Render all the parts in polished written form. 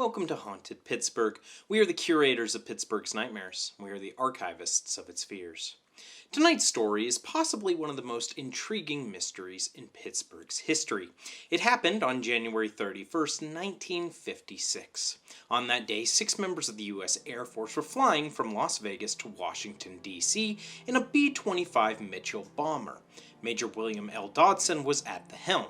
Welcome to Haunted Pittsburgh. We are the curators of Pittsburgh's nightmares. We are the archivists of its fears. Tonight's story is possibly one of the most intriguing mysteries in Pittsburgh's history. It happened on January 31st, 1956. On that day, 6 members of the U.S. Air Force were flying from Las Vegas to Washington, D.C. in a B25 Mitchell bomber. Major William L. Dodson was at the helm.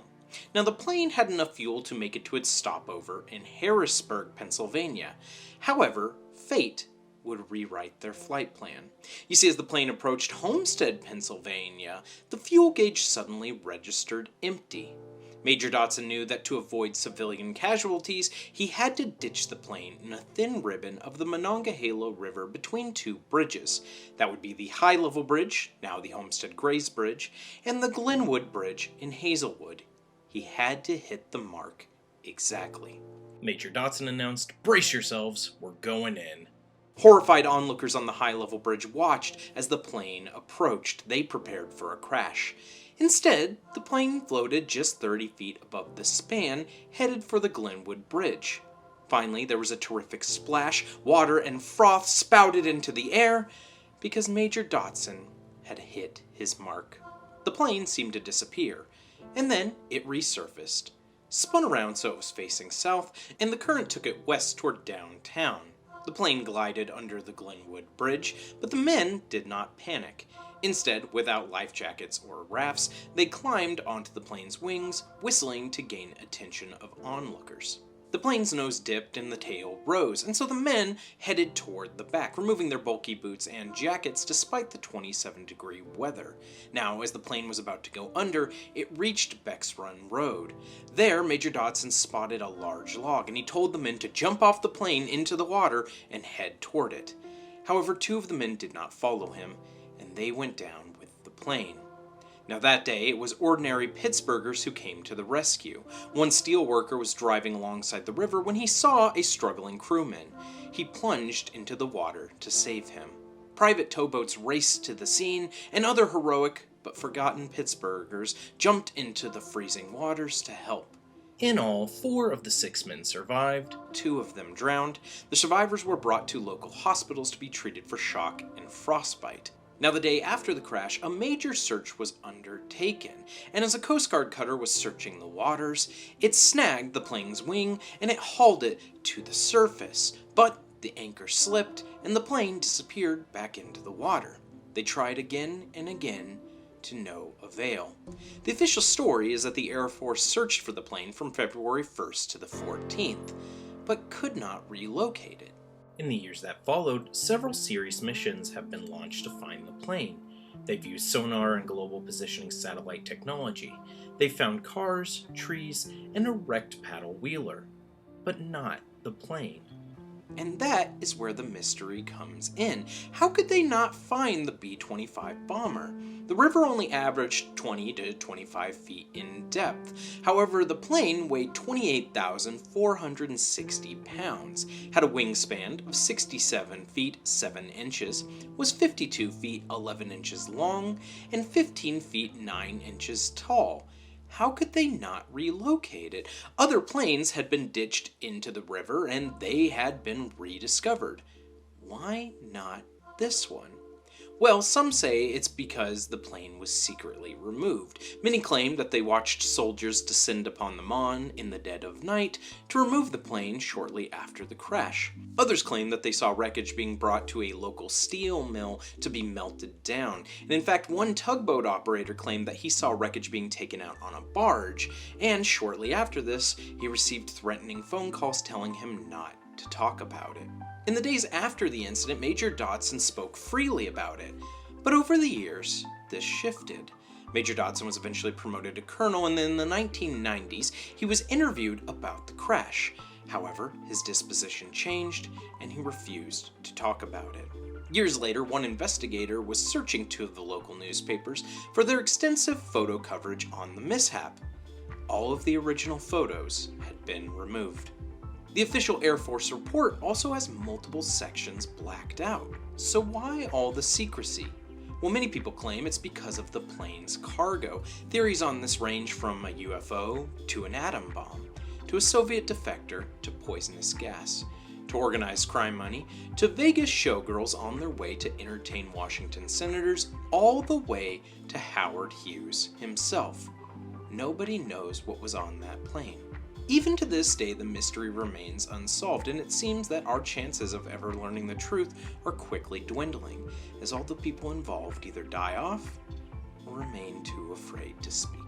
Now, the plane had enough fuel to make it to its stopover in Harrisburg, Pennsylvania. However, fate would rewrite their flight plan. You see, as the plane approached Homestead, Pennsylvania, the fuel gauge suddenly registered empty. Major Dodson knew that to avoid civilian casualties, he had to ditch the plane in a thin ribbon of the Monongahela River between 2 bridges. That would be the High Level Bridge, now the Homestead Grays Bridge, and the Glenwood Bridge in Hazelwood. He had to hit the mark exactly. Major Dodson announced, "Brace yourselves, we're going in." Horrified onlookers on the high-level bridge watched as the plane approached. They prepared for a crash. Instead, the plane floated just 30 feet above the span, headed for the Glenwood Bridge. Finally, there was a terrific splash. Water and froth spouted into the air because Major Dodson had hit his mark. The plane seemed to disappear. And then it resurfaced, spun around so it was facing south, and the current took it west toward downtown. The plane glided under the Glenwood Bridge, but the men did not panic. Instead, without life jackets or rafts, they climbed onto the plane's wings, whistling to gain attention of onlookers. The plane's nose dipped and the tail rose, and so the men headed toward the back, removing their bulky boots and jackets despite the 27-degree weather. Now, as the plane was about to go under, it reached Beck's Run Road. There, Major Dodson spotted a large log, and he told the men to jump off the plane into the water and head toward it. However, 2 of the men did not follow him, and they went down with the plane. Now that day, it was ordinary Pittsburghers who came to the rescue. One steel worker was driving alongside the river when he saw a struggling crewman. He plunged into the water to save him. Private towboats raced to the scene, and other heroic but forgotten Pittsburghers jumped into the freezing waters to help. In all, 4 of the 6 men survived. 2 of them drowned. The survivors were brought to local hospitals to be treated for shock and frostbite. Now, the day after the crash, a major search was undertaken, and as a Coast Guard cutter was searching the waters, it snagged the plane's wing and it hauled it to the surface. But the anchor slipped and the plane disappeared back into the water. They tried again and again, to no avail. The official story is that the Air Force searched for the plane from February 1st to the 14th, but could not relocate it. In the years that followed, several serious missions have been launched to find the plane. They've used sonar and global positioning satellite technology. They've found cars, trees, and a wrecked paddle wheeler, but not the plane. And that is where the mystery comes in. How could they not find the B-25 bomber? The river only averaged 20 to 25 feet in depth. However, the plane weighed 28,460 pounds, had a wingspan of 67 feet 7 inches, was 52 feet 11 inches long, and 15 feet 9 inches tall. How could they not relocate it? Other planes had been ditched into the river and they had been rediscovered. Why not this one? Well, some say it's because the plane was secretly removed. Many claim that they watched soldiers descend upon the Mon in the dead of night to remove the plane shortly after the crash. Others claim that they saw wreckage being brought to a local steel mill to be melted down. And in fact, one tugboat operator claimed that he saw wreckage being taken out on a barge, and shortly after this, he received threatening phone calls telling him not to talk about it. In the days after the incident, Major Dodson spoke freely about it, but over the years, this shifted. Major Dodson was eventually promoted to colonel, and then in the 1990s, he was interviewed about the crash. However, his disposition changed, and he refused to talk about it. Years later, one investigator was searching 2 of the local newspapers for their extensive photo coverage on the mishap. All of the original photos had been removed. The official Air Force report also has multiple sections blacked out. So why all the secrecy? Well, many people claim it's because of the plane's cargo. Theories on this range from a UFO to an atom bomb. to a Soviet defector to poisonous gas, to organized crime money, to Vegas showgirls on their way to entertain Washington senators, all the way to Howard Hughes himself. Nobody knows what was on that plane. Even to this day, the mystery remains unsolved, and it seems that our chances of ever learning the truth are quickly dwindling, as all the people involved either die off or remain too afraid to speak.